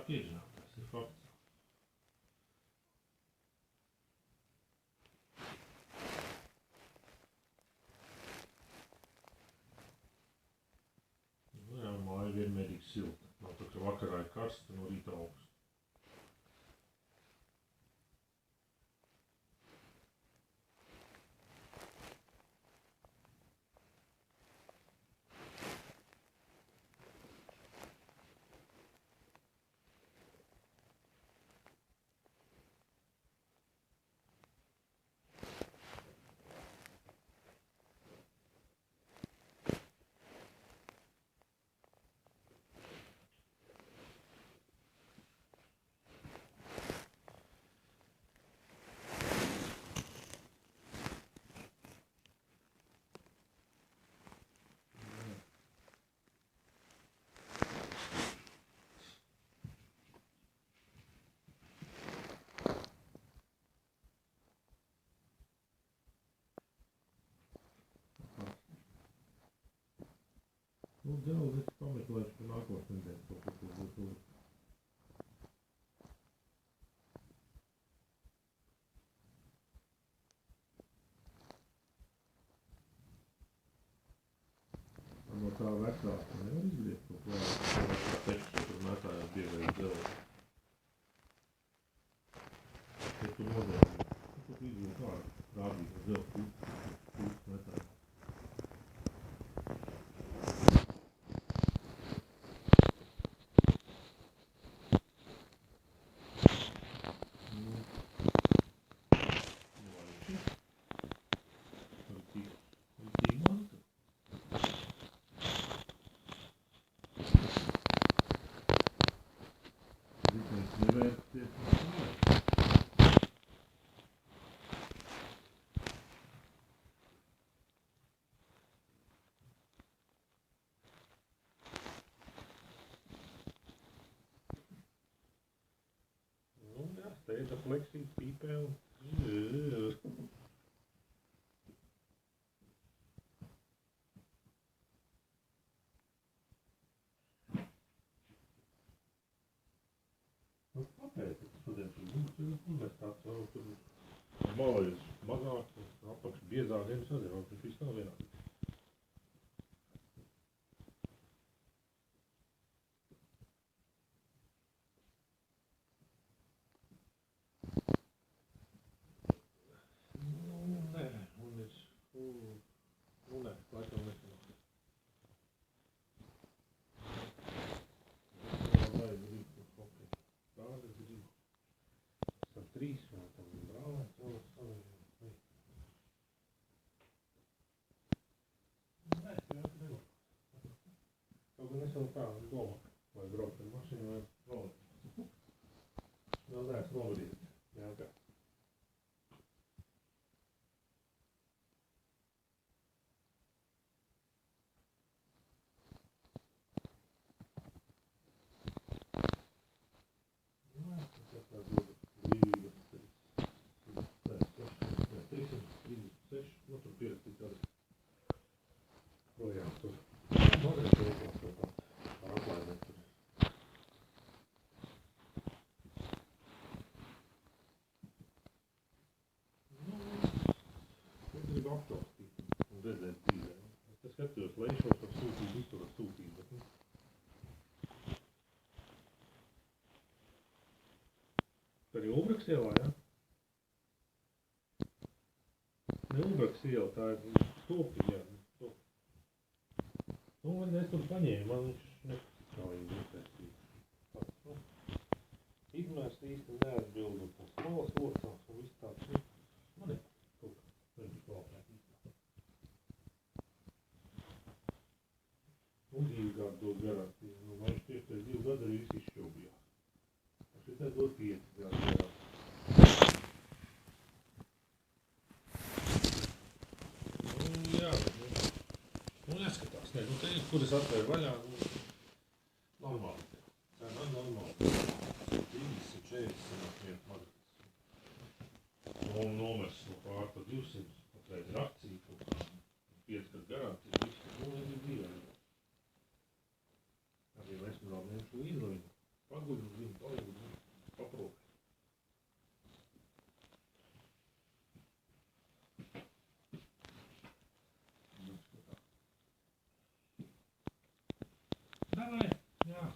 vairāk iedzināt, tas ir fakts. Nu jā, māja vienmērīgi silta. Nav tā, ka vakarā ir karsta, no rīta augsts. Nu, dēļ, es pameklēšu pa nākos nedēļas kaut ko, kas būtu tur. No tā vecāka nevar izliet kaut ko klāt, kā tekstu tur mētājās biezais dēļ. Te tu nodēļ, tu izliet ārā, rādīt uz dēļ pūst mētājās. Steidza fleksīt pīpē un... Nu, kāpēc? Šodien tur universitātes vēl tur malējas mazāk, apakš biezāk, viens nezinu, vēl tur viss nav vienāk. Es jau tā domā, vai braukt ar mašīnu vai rolli. Vēl neesmu novadīt. Jā, kā. Tas tā dod brīvības 336, nu tur pierakstīt arī projām tur. Mazliet veikās kaut kā ar aplaidēm tur. Nu, es gribu aptaustīt un redzēt dzīvē. Es skatījos, lai šos var sūtīt, visur var sūtīt, bet nu. Tā ir Ulbraks ielā, jā? Ne Ulbraks iela, tā ir Stulpi, jā. Nu, es tur paņēmu, man viņš nepasaka, kā viņi interesēs. Nu, Ignārs īsti neatbildu tas malas locās un viss tāds. Man ir kaut kā nevis klāpēt īstā. Un 2 gadu dod garantiju. Nu, man viņš tieši pēc 2 gadu arī viss izšķaubījās. Šitai dod 5 gadu garantiju. Nu, jā, nu neskatās, ne, nu te ir, kur es atvēru vaļā, nu, normāli. Cena normāli. 30, 40 sanāk vien magatas. Nomers no pār pa 200, patreiz ir akcija kaut kā, 5 gadu garantija, viss, nu, ir dzīvē. Arī mēs vēl nevienu līdzi, Погрузим. Попробуй. Давай. Ja,